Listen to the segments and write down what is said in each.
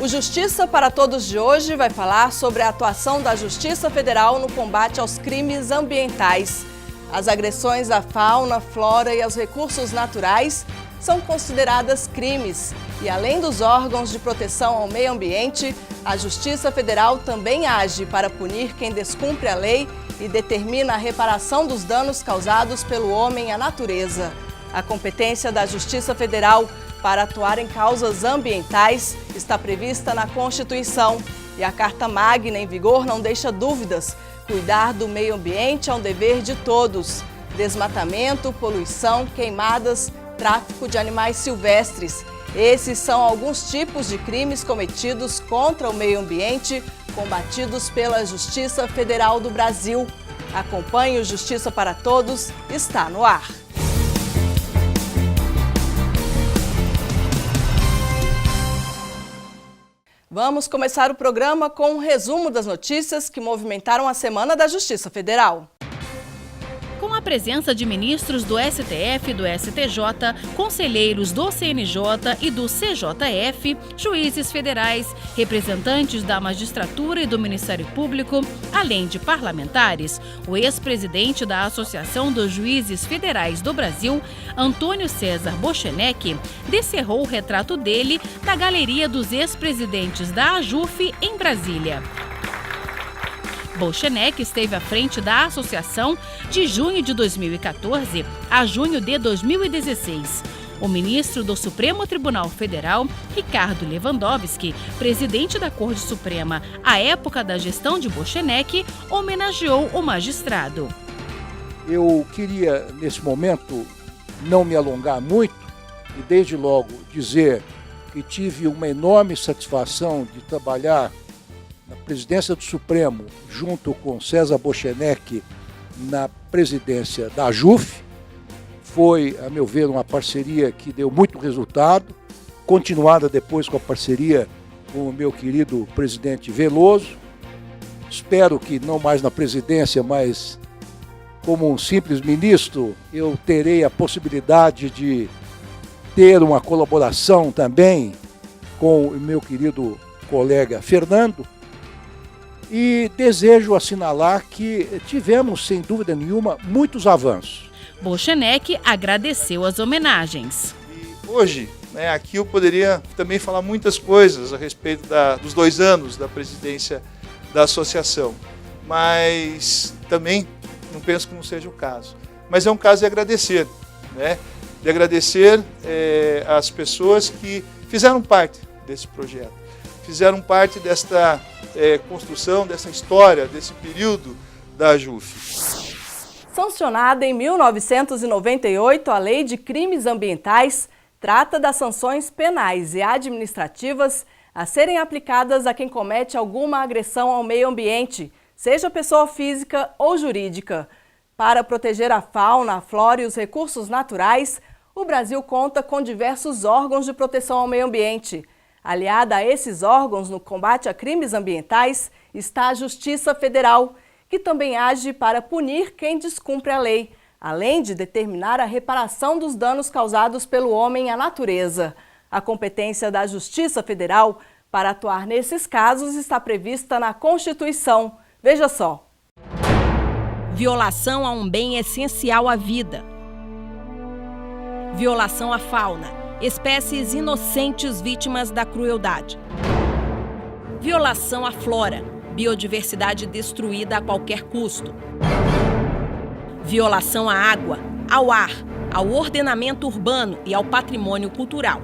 O Justiça para Todos de hoje vai falar sobre a atuação da Justiça Federal no combate aos crimes ambientais. As agressões à fauna, flora e aos recursos naturais são consideradas crimes. E além dos órgãos de proteção ao meio ambiente, a Justiça Federal também age para punir quem descumpre a lei e determina a reparação dos danos causados pelo homem à natureza. A competência da Justiça Federal para atuar em causas ambientais está prevista na Constituição e a Carta Magna em vigor não deixa dúvidas. Cuidar do meio ambiente é um dever de todos. Desmatamento, poluição, queimadas, tráfico de animais silvestres. Esses são alguns tipos de crimes cometidos contra o meio ambiente, combatidos pela Justiça Federal do Brasil. Acompanhe o Justiça para Todos, está no ar. Vamos começar o programa com um resumo das notícias que movimentaram a Semana da Justiça Federal. Com a presença de ministros do STF e do STJ, conselheiros do CNJ e do CJF, juízes federais, representantes da magistratura e do Ministério Público, além de parlamentares, o ex-presidente da Associação dos Juízes Federais do Brasil, Antônio César Bochenek, descerrou o retrato dele na Galeria dos Ex-Presidentes da AJUF, em Brasília. Bochenek esteve à frente da associação de junho de 2014 a junho de 2016. O ministro do Supremo Tribunal Federal, Ricardo Lewandowski, presidente da Corte Suprema à época da gestão de Bochenek, homenageou o magistrado. Eu queria, nesse momento, não me alongar muito e, desde logo, dizer que tive uma enorme satisfação de trabalhar na presidência do Supremo, junto com César Bochenek, na presidência da AJUF. Foi, a meu ver, uma parceria que deu muito resultado, continuada depois com a parceria com o meu querido presidente Veloso. Espero que não mais na presidência, mas como um simples ministro, eu terei a possibilidade de ter uma colaboração também com o meu querido colega Fernando. E desejo assinalar que tivemos, sem dúvida nenhuma, muitos avanços. Bochenek agradeceu as homenagens. E hoje, aqui eu poderia também falar muitas coisas a respeito dos 2 anos da presidência da associação, mas também não penso que não seja o caso. Mas é um caso de agradecer, de agradecer às pessoas que fizeram parte desse projeto, fizeram parte desta construção, dessa história, desse período da AJUF. Sancionada em 1998, a Lei de Crimes Ambientais trata das sanções penais e administrativas a serem aplicadas a quem comete alguma agressão ao meio ambiente, seja pessoa física ou jurídica. Para proteger a fauna, a flora e os recursos naturais, o Brasil conta com diversos órgãos de proteção ao meio ambiente. Aliada a esses órgãos no combate a crimes ambientais está a Justiça Federal, que também age para punir quem descumpre a lei, além de determinar a reparação dos danos causados pelo homem à natureza. A competência da Justiça Federal para atuar nesses casos está prevista na Constituição. Veja só. Violação a um bem essencial à vida. Violação à fauna. Espécies inocentes vítimas da crueldade. Violação à flora, biodiversidade destruída a qualquer custo. Violação à água, ao ar, ao ordenamento urbano e ao patrimônio cultural.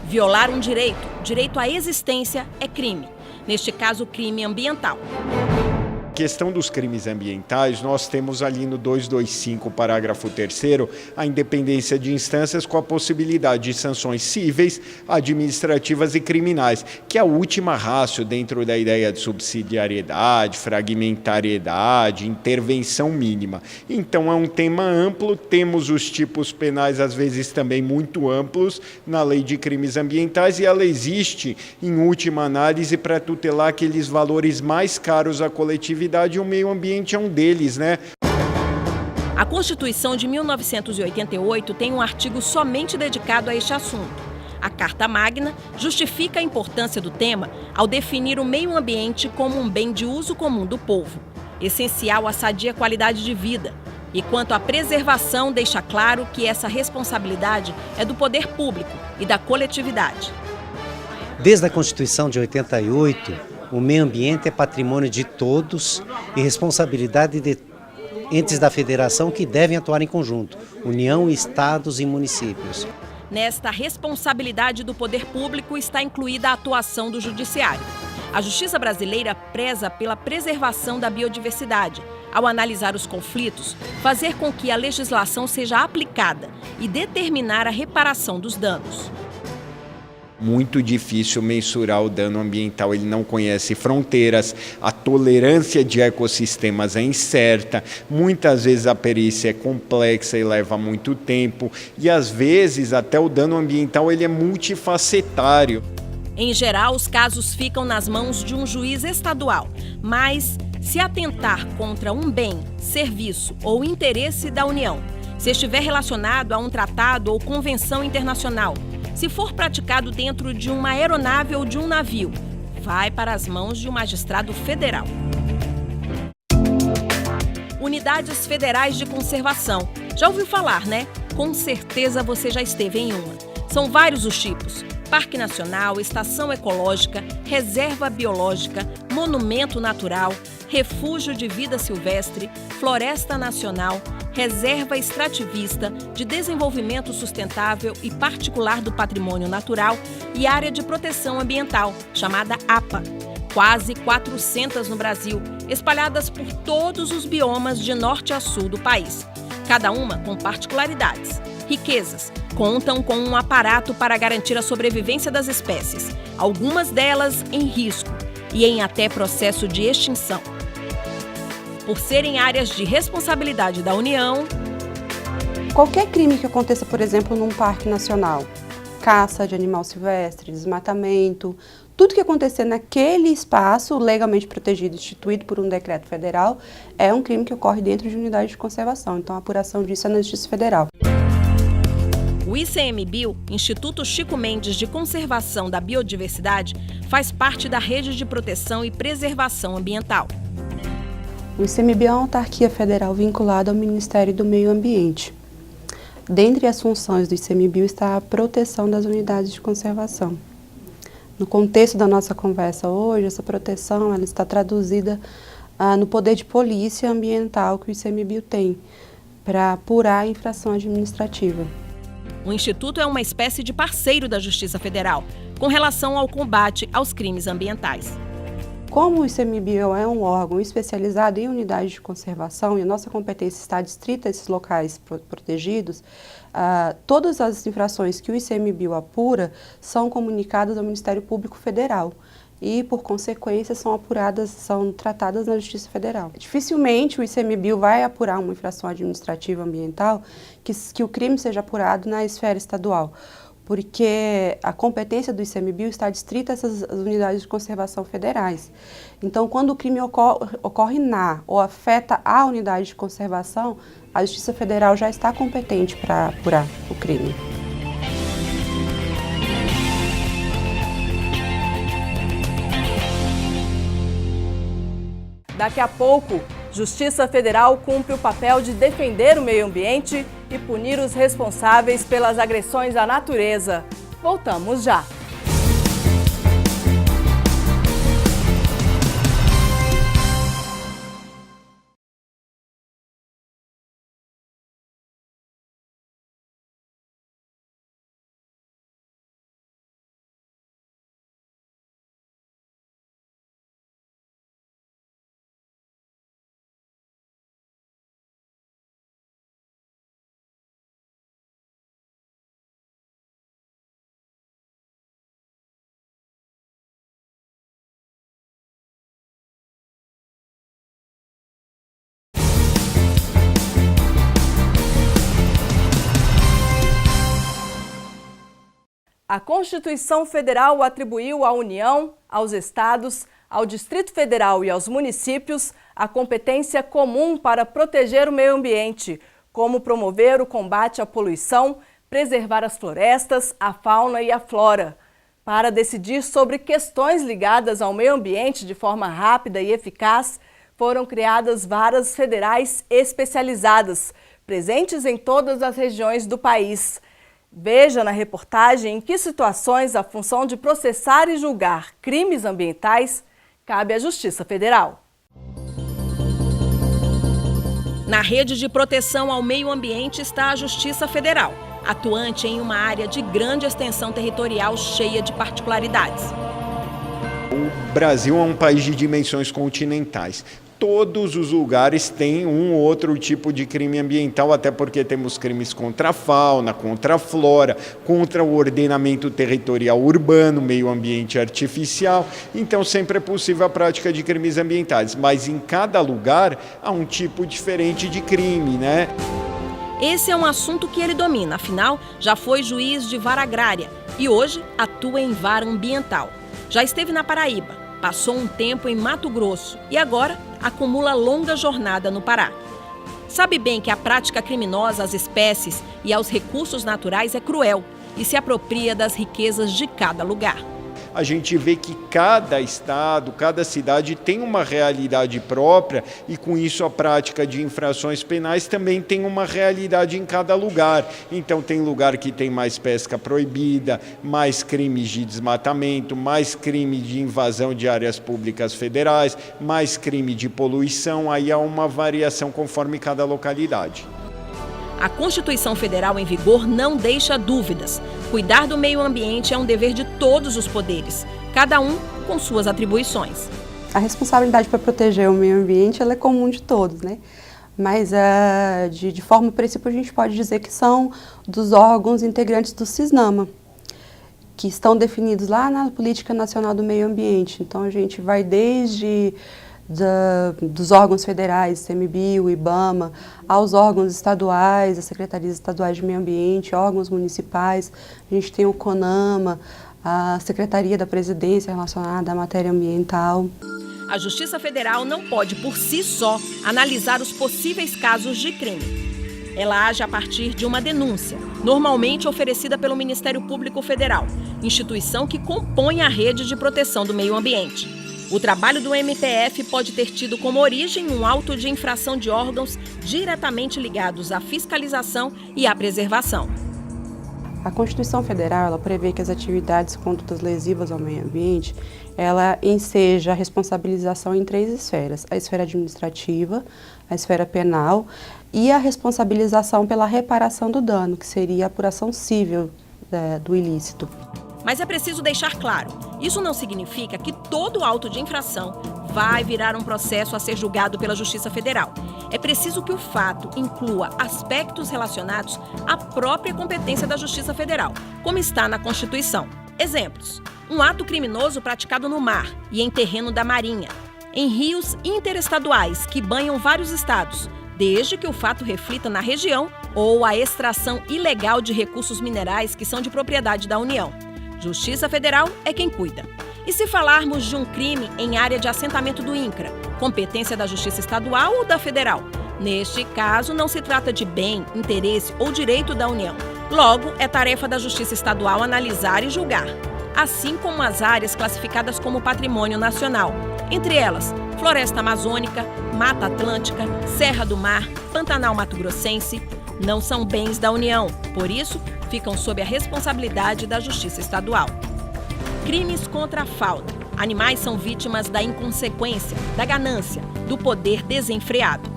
Violar um direito à existência, é crime. Neste caso, crime ambiental. Questão dos crimes ambientais, nós temos ali no 225, parágrafo 3º, a independência de instâncias com a possibilidade de sanções cíveis, administrativas e criminais, que é a última ratio dentro da ideia de subsidiariedade, fragmentariedade, intervenção mínima. Então é um tema amplo, temos os tipos penais às vezes também muito amplos na lei de crimes ambientais e ela existe, em última análise, para tutelar aqueles valores mais caros à coletividade e o meio ambiente é um deles, A Constituição de 1988 tem um artigo somente dedicado a este assunto. A Carta Magna justifica a importância do tema ao definir o meio ambiente como um bem de uso comum do povo, essencial à sadia qualidade de vida. E quanto à preservação, deixa claro que essa responsabilidade é do poder público e da coletividade. Desde a Constituição de 88, o meio ambiente é patrimônio de todos e responsabilidade de entes da federação que devem atuar em conjunto, União, Estados e municípios. Nesta responsabilidade do poder público está incluída a atuação do judiciário. A justiça brasileira preza pela preservação da biodiversidade, ao analisar os conflitos, fazer com que a legislação seja aplicada e determinar a reparação dos danos. Muito difícil mensurar o dano ambiental, ele não conhece fronteiras, a tolerância de ecossistemas é incerta, muitas vezes a perícia é complexa e leva muito tempo, e às vezes até o dano ambiental ele é multifacetário. Em geral, os casos ficam nas mãos de um juiz estadual, mas se atentar contra um bem, serviço ou interesse da União, se estiver relacionado a um tratado ou convenção internacional, se for praticado dentro de uma aeronave ou de um navio, vai para as mãos de um magistrado federal. Unidades Federais de Conservação. Já ouviu falar, né? Com certeza você já esteve em uma. São vários os tipos: Parque Nacional, Estação Ecológica, Reserva Biológica, Monumento Natural, Refúgio de Vida Silvestre, Floresta Nacional, Reserva Extrativista, de Desenvolvimento Sustentável e Particular do Patrimônio Natural e Área de Proteção Ambiental, chamada APA. Quase 400 no Brasil, espalhadas por todos os biomas de norte a sul do país. Cada uma com particularidades, riquezas, contam com um aparato para garantir a sobrevivência das espécies, algumas delas em risco e em até processo de extinção. Por serem áreas de responsabilidade da União. Qualquer crime que aconteça, por exemplo, num parque nacional, caça de animal silvestre, desmatamento, tudo que acontecer naquele espaço legalmente protegido, instituído por um decreto federal, é um crime que ocorre dentro de unidade de conservação. Então, a apuração disso é na Justiça Federal. O ICMBio, Instituto Chico Mendes de Conservação da Biodiversidade, faz parte da Rede de Proteção e Preservação Ambiental. O ICMBio é uma autarquia federal vinculada ao Ministério do Meio Ambiente. Dentre as funções do ICMBio está a proteção das unidades de conservação. No contexto da nossa conversa hoje, essa proteção ela está traduzida no poder de polícia ambiental que o ICMBio tem para apurar a infração administrativa. O Instituto é uma espécie de parceiro da Justiça Federal com relação ao combate aos crimes ambientais. Como o ICMBio é um órgão especializado em unidades de conservação e a nossa competência está adstrita a esses locais protegidos, todas as infrações que o ICMBio apura são comunicadas ao Ministério Público Federal e, por consequência, são tratadas na Justiça Federal. Dificilmente o ICMBio vai apurar uma infração administrativa ambiental que o crime seja apurado na esfera estadual, porque a competência do ICMBio está adstrita a essas unidades de conservação federais. Então, quando o crime ocorre ou afeta a unidade de conservação, a Justiça Federal já está competente para apurar o crime. Daqui a pouco, Justiça Federal cumpre o papel de defender o meio ambiente e punir os responsáveis pelas agressões à natureza. Voltamos já. A Constituição Federal atribuiu à União, aos estados, ao Distrito Federal e aos municípios a competência comum para proteger o meio ambiente, como promover o combate à poluição, preservar as florestas, a fauna e a flora. Para decidir sobre questões ligadas ao meio ambiente de forma rápida e eficaz, foram criadas varas federais especializadas, presentes em todas as regiões do país. Veja na reportagem em que situações a função de processar e julgar crimes ambientais cabe à Justiça Federal. Na rede de proteção ao meio ambiente está a Justiça Federal, atuante em uma área de grande extensão territorial cheia de particularidades. O Brasil é um país de dimensões continentais. Todos os lugares têm um ou outro tipo de crime ambiental, até porque temos crimes contra a fauna, contra a flora, contra o ordenamento territorial urbano, meio ambiente artificial. Então, sempre é possível a prática de crimes ambientais, mas em cada lugar há um tipo diferente de crime, né? Esse é um assunto que ele domina, afinal, já foi juiz de vara agrária e hoje atua em vara ambiental. Já esteve na Paraíba, passou um tempo em Mato Grosso e agora acumula longa jornada no Pará. Sabe bem que a prática criminosa às espécies e aos recursos naturais é cruel e se apropria das riquezas de cada lugar. A gente vê que cada estado, cada cidade tem uma realidade própria e com isso a prática de infrações penais também tem uma realidade em cada lugar. Então tem lugar que tem mais pesca proibida, mais crimes de desmatamento, mais crime de invasão de áreas públicas federais, mais crime de poluição, aí há uma variação conforme cada localidade. A Constituição Federal em vigor não deixa dúvidas. Cuidar do meio ambiente é um dever de todos os poderes, cada um com suas atribuições. A responsabilidade para proteger o meio ambiente ela é comum de todos, né? Mas de forma princípio a gente pode dizer que são dos órgãos integrantes do CISNAMA, que estão definidos lá na Política Nacional do Meio Ambiente. Então a gente vai desde dos órgãos federais, ICMBio, IBAMA, aos órgãos estaduais, as secretarias estaduais de meio ambiente, órgãos municipais. A gente tem o CONAMA, a Secretaria da Presidência relacionada à matéria ambiental. A Justiça Federal não pode, por si só, analisar os possíveis casos de crime. Ela age a partir de uma denúncia, normalmente oferecida pelo Ministério Público Federal, instituição que compõe a rede de proteção do meio ambiente. O trabalho do MPF pode ter tido como origem um auto de infração de órgãos diretamente ligados à fiscalização e à preservação. A Constituição Federal ela prevê que as atividades condutas lesivas ao meio ambiente, ela enseja a responsabilização em 3 esferas: a esfera administrativa, a esfera penal e a responsabilização pela reparação do dano, que seria a apuração civil do ilícito. Mas é preciso deixar claro, isso não significa que todo auto de infração vai virar um processo a ser julgado pela Justiça Federal. É preciso que o fato inclua aspectos relacionados à própria competência da Justiça Federal, como está na Constituição. Exemplos: um ato criminoso praticado no mar e em terreno da Marinha, em rios interestaduais que banham vários estados, desde que o fato reflita na região, ou a extração ilegal de recursos minerais que são de propriedade da União. Justiça Federal é quem cuida. E se falarmos de um crime em área de assentamento do INCRA, competência da Justiça Estadual ou da Federal? Neste caso, não se trata de bem, interesse ou direito da União. Logo, é tarefa da Justiça Estadual analisar e julgar, assim como as áreas classificadas como patrimônio nacional, entre elas Floresta Amazônica, Mata Atlântica, Serra do Mar, Pantanal Mato-Grossense, não são bens da União, por isso, ficam sob a responsabilidade da Justiça Estadual. Crimes contra a fauna. Animais são vítimas da inconsequência, da ganância, do poder desenfreado.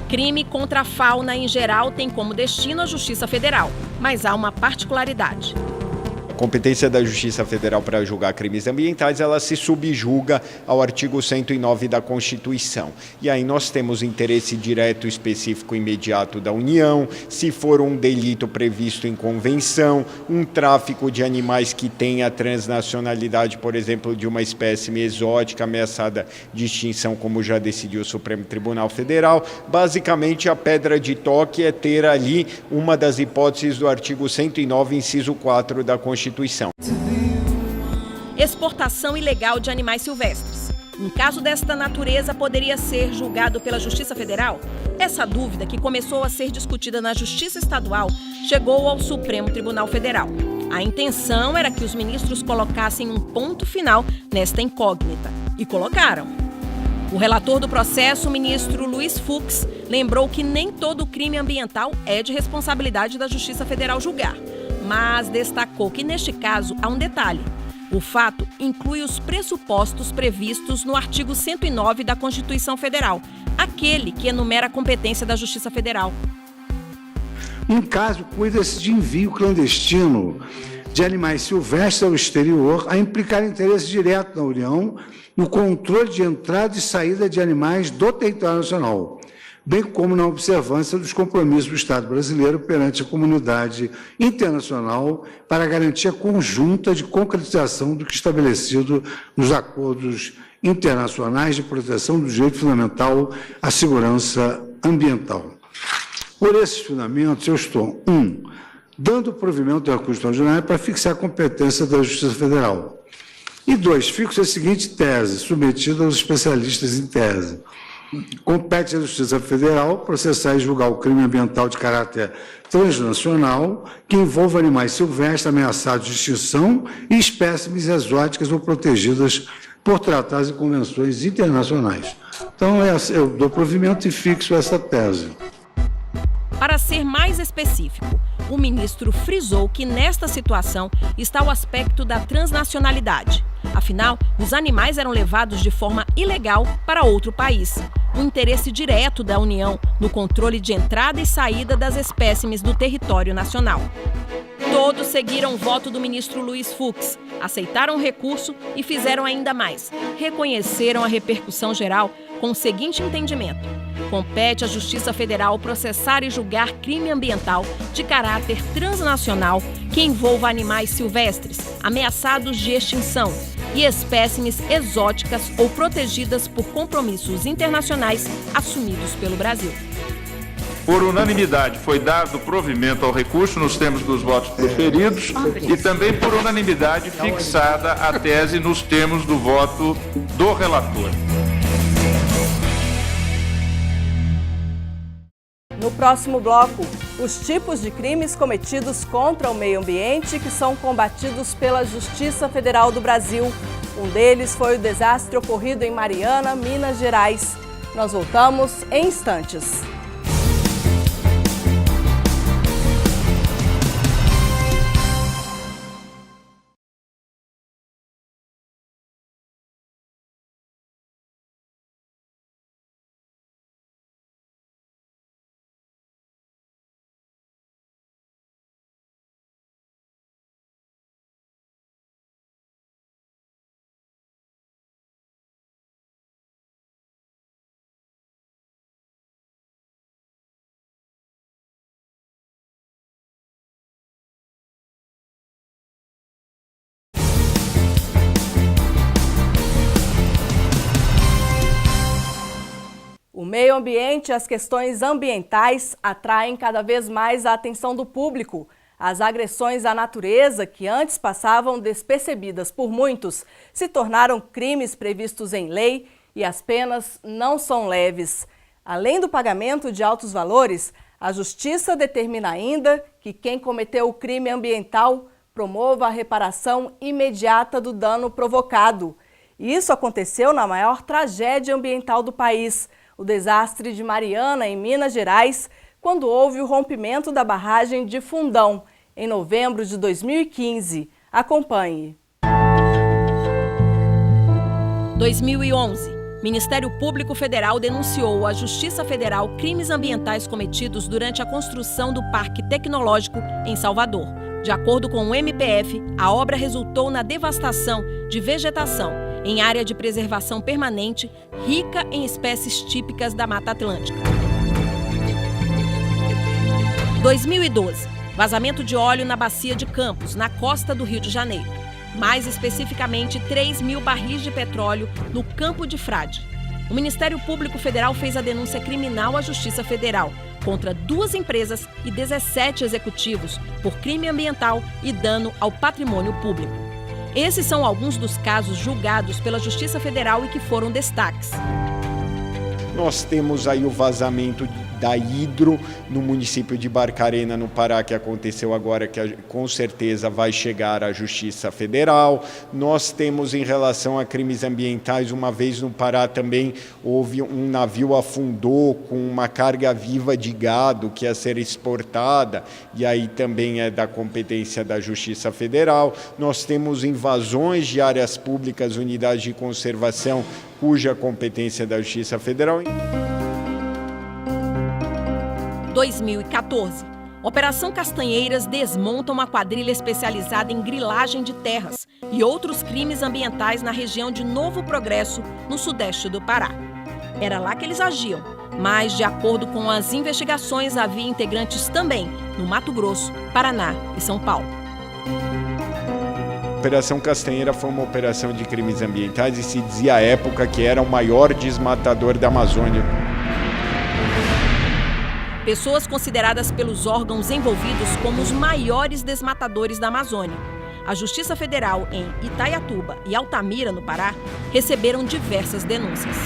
Crime contra a fauna em geral tem como destino a Justiça Federal, mas há uma particularidade. A competência da Justiça Federal para julgar crimes ambientais, ela se subjuga ao artigo 109 da Constituição. E aí nós temos interesse direto, específico e imediato da União, se for um delito previsto em convenção, um tráfico de animais que tenha transnacionalidade, por exemplo, de uma espécime exótica ameaçada de extinção, como já decidiu o Supremo Tribunal Federal. Basicamente, a pedra de toque é ter ali uma das hipóteses do artigo 109, inciso 4 da Constituição. Exportação ilegal de animais silvestres. Um caso desta natureza poderia ser julgado pela Justiça Federal? Essa dúvida, que começou a ser discutida na Justiça Estadual, chegou ao Supremo Tribunal Federal. A intenção era que os ministros colocassem um ponto final nesta incógnita. E colocaram. O relator do processo, o ministro Luiz Fux, lembrou que nem todo crime ambiental é de responsabilidade da Justiça Federal julgar, mas destacou que, neste caso, há um detalhe. O fato inclui os pressupostos previstos no artigo 109 da Constituição Federal, aquele que enumera a competência da Justiça Federal. Um caso cuida-se de envio clandestino de animais silvestres ao exterior a implicar interesse direto da União no controle de entrada e saída de animais do território nacional, bem como na observância dos compromissos do Estado brasileiro perante a comunidade internacional para a garantia conjunta de concretização do que estabelecido nos acordos internacionais de proteção do direito fundamental à segurança ambiental. Por esses fundamentos, eu estou, dando provimento ao recurso extraordinário para fixar a competência da Justiça Federal. E 2, fixo a seguinte tese, submetida aos especialistas em tese. Compete à Justiça Federal processar e julgar o crime ambiental de caráter transnacional que envolva animais silvestres ameaçados de extinção e espécimes exóticas ou protegidas por tratados e convenções internacionais. Então, eu dou provimento e fixo essa tese. Para ser mais específico, o ministro frisou que nesta situação está o aspecto da transnacionalidade. Afinal, os animais eram levados de forma ilegal para outro país. O interesse direto da União no controle de entrada e saída das espécimes do território nacional. Todos seguiram o voto do ministro Luiz Fux, aceitaram o recurso e fizeram ainda mais. Reconheceram a repercussão geral com o seguinte entendimento: compete à Justiça Federal processar e julgar crime ambiental de caráter transnacional que envolva animais silvestres, ameaçados de extinção e espécimes exóticas ou protegidas por compromissos internacionais assumidos pelo Brasil. Por unanimidade, foi dado provimento ao recurso nos termos dos votos proferidos e também por unanimidade fixada a tese nos termos do voto do relator. No próximo bloco, os tipos de crimes cometidos contra o meio ambiente que são combatidos pela Justiça Federal do Brasil. Um deles foi o desastre ocorrido em Mariana, Minas Gerais. Nós voltamos em instantes. O meio ambiente e as questões ambientais atraem cada vez mais a atenção do público. As agressões à natureza, que antes passavam despercebidas por muitos, se tornaram crimes previstos em lei e as penas não são leves. Além do pagamento de altos valores, a Justiça determina ainda que quem cometeu o crime ambiental promova a reparação imediata do dano provocado. Isso aconteceu na maior tragédia ambiental do país, o desastre de Mariana, em Minas Gerais, quando houve o rompimento da barragem de Fundão, em novembro de 2015. Acompanhe. 2011. Ministério Público Federal denunciou à Justiça Federal crimes ambientais cometidos durante a construção do Parque Tecnológico em Salvador. De acordo com o MPF, a obra resultou na devastação de vegetação em área de preservação permanente, rica em espécies típicas da Mata Atlântica. 2012. Vazamento de óleo na Bacia de Campos, na costa do Rio de Janeiro. Mais especificamente, 3.000 barris de petróleo no Campo de Frade. O Ministério Público Federal fez a denúncia criminal à Justiça Federal contra 2 empresas e 17 executivos por crime ambiental e dano ao patrimônio público. Esses são alguns dos casos julgados pela Justiça Federal e que foram destaques. Nós temos aí o vazamento da Hidro, no município de Barcarena, no Pará, que aconteceu agora, que com certeza vai chegar à Justiça Federal. Nós temos, em relação a crimes ambientais, uma vez no Pará também houve um navio afundou com uma carga viva de gado que ia ser exportada, e aí também é da competência da Justiça Federal. Nós temos invasões de áreas públicas, unidades de conservação, cuja competência é da Justiça Federal. 2014. Operação Castanheiras desmonta uma quadrilha especializada em grilagem de terras e outros crimes ambientais na região de Novo Progresso, no sudeste do Pará. Era lá que eles agiam, mas, de acordo com as investigações, havia integrantes também no Mato Grosso, Paraná e São Paulo. A Operação Castanheira foi uma operação de crimes ambientais e se dizia à época que era o maior desmatador da Amazônia. Pessoas consideradas pelos órgãos envolvidos como os maiores desmatadores da Amazônia. A Justiça Federal em Itaiatuba e Altamira, no Pará, receberam diversas denúncias.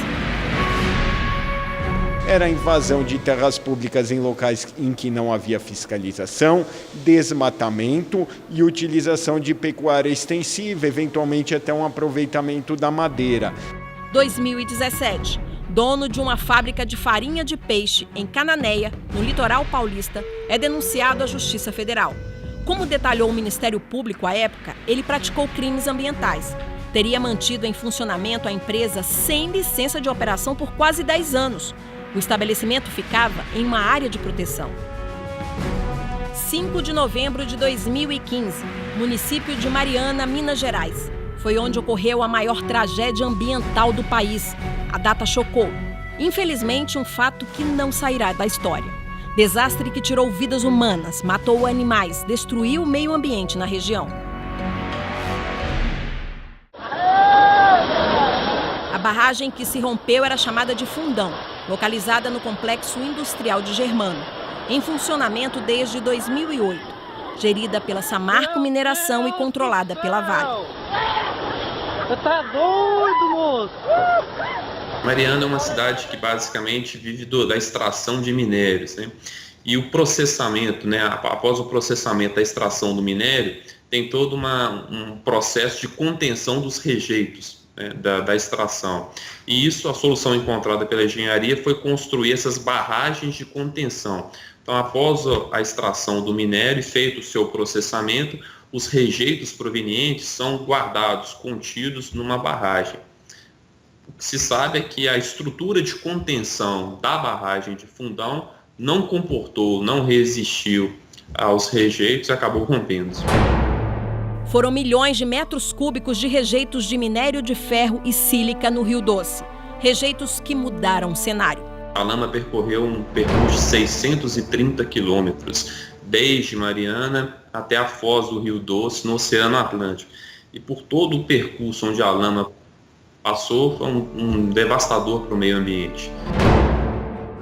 Era a invasão de terras públicas em locais em que não havia fiscalização, desmatamento e utilização de pecuária extensiva, eventualmente até um aproveitamento da madeira. 2017. Dono de uma fábrica de farinha de peixe em Cananéia, no litoral paulista, é denunciado à Justiça Federal. Como detalhou o Ministério Público à época, ele praticou crimes ambientais. Teria mantido em funcionamento a empresa sem licença de operação por quase 10 anos. O estabelecimento ficava em uma área de proteção. 5 de novembro de 2015, município de Mariana, Minas Gerais. Foi onde ocorreu a maior tragédia ambiental do país. A data chocou. Infelizmente, um fato que não sairá da história. Desastre que tirou vidas humanas, matou animais, destruiu o meio ambiente na região. A barragem que se rompeu era chamada de Fundão, localizada no Complexo Industrial de Germano, em funcionamento desde 2008, gerida pela Samarco Mineração e controlada pela Vale. Você tá doido, moço? Mariana é uma cidade que basicamente vive da extração de minérios, né? E o processamento, né? Após o processamento da extração do minério, tem todo um processo de contenção dos rejeitos, né? da extração. E isso, a solução encontrada pela engenharia foi construir essas barragens de contenção. Então, após a extração do minério e feito o seu processamento, os rejeitos provenientes são guardados, contidos numa barragem. O que se sabe é que a estrutura de contenção da barragem de Fundão não comportou, não resistiu aos rejeitos e acabou rompendo. Foram milhões de metros cúbicos de rejeitos de minério de ferro e sílica no Rio Doce. Rejeitos que mudaram o cenário. A lama percorreu um percurso de 630 quilômetros, desde Mariana até a foz do Rio Doce, no Oceano Atlântico. E por todo o percurso onde a lama passou, foi um devastador para o meio ambiente.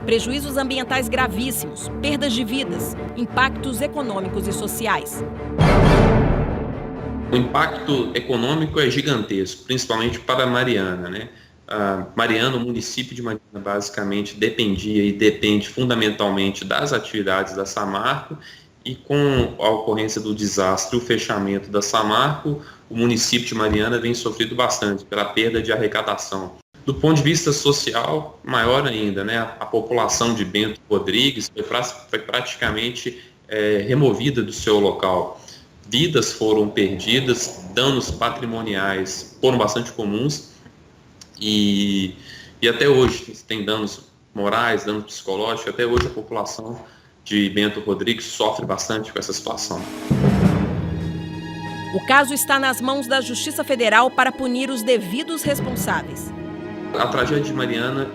Prejuízos ambientais gravíssimos, perdas de vidas, impactos econômicos e sociais. O impacto econômico é gigantesco, principalmente para Mariana, né? Mariana, o município de Mariana, basicamente dependia e depende fundamentalmente das atividades da Samarco, e com a ocorrência do desastre e o fechamento da Samarco, o município de Mariana vem sofrendo bastante pela perda de arrecadação. Do ponto de vista social, maior ainda, né? A população de Bento Rodrigues foi praticamente removida do seu local. Vidas foram perdidas, danos patrimoniais foram bastante comuns e até hoje tem danos morais, danos psicológicos. Até hoje a população de Bento Rodrigues sofre bastante com essa situação. O caso está nas mãos da Justiça Federal para punir os devidos responsáveis. A tragédia de Mariana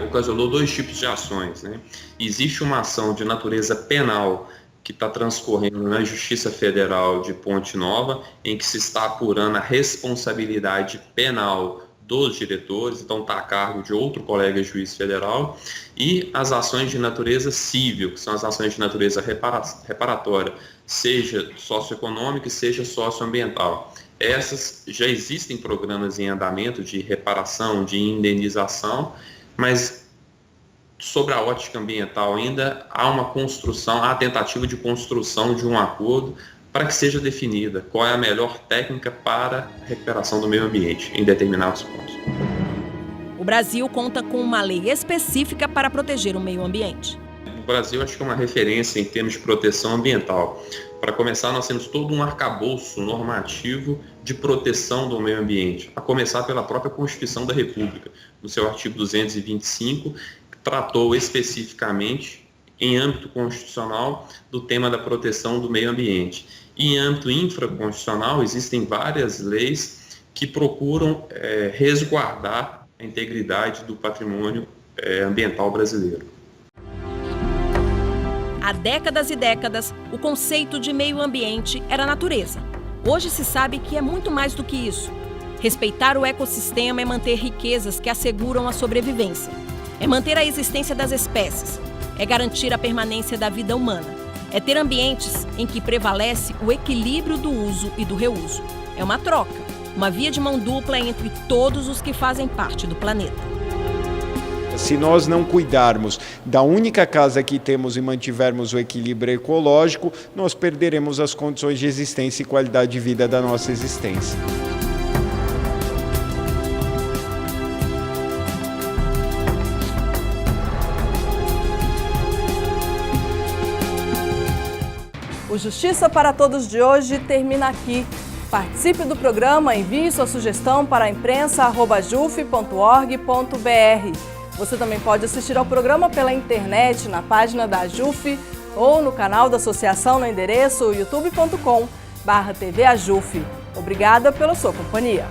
ocasionou dois tipos de ações, né? Existe uma ação de natureza penal que está transcorrendo na Justiça Federal de Ponte Nova, em que se está apurando a responsabilidade penal dos diretores, então está a cargo de outro colega juiz federal, e as ações de natureza civil, que são as ações de natureza reparatória, seja socioeconômica e seja socioambiental. Essas já existem programas em andamento de reparação, de indenização, mas sobre a ótica ambiental ainda há uma construção, há a tentativa de construção de um acordo para que seja definida qual é a melhor técnica para a recuperação do meio ambiente em determinados pontos. O Brasil conta com uma lei específica para proteger o meio ambiente. O Brasil acho que é uma referência em termos de proteção ambiental. Para começar, nós temos todo um arcabouço normativo de proteção do meio ambiente, a começar pela própria Constituição da República, no seu artigo 225, que tratou especificamente, em âmbito constitucional, do tema da proteção do meio ambiente. E em âmbito infraconstitucional, existem várias leis que procuram resguardar a integridade do patrimônio ambiental brasileiro. Há décadas e décadas, o conceito de meio ambiente era natureza. Hoje se sabe que é muito mais do que isso. Respeitar o ecossistema é manter riquezas que asseguram a sobrevivência. É manter a existência das espécies. É garantir a permanência da vida humana. É ter ambientes em que prevalece o equilíbrio do uso e do reuso. É uma troca, uma via de mão dupla entre todos os que fazem parte do planeta. Se nós não cuidarmos da única casa que temos e mantivermos o equilíbrio ecológico, nós perderemos as condições de existência e qualidade de vida da nossa existência. O Justiça para Todos de hoje termina aqui. Participe do programa, envie sua sugestão para imprensa@juf.org.br. Você também pode assistir ao programa pela internet, na página da JUF ou no canal da associação no endereço youtube.com/tvajuf. Obrigada pela sua companhia.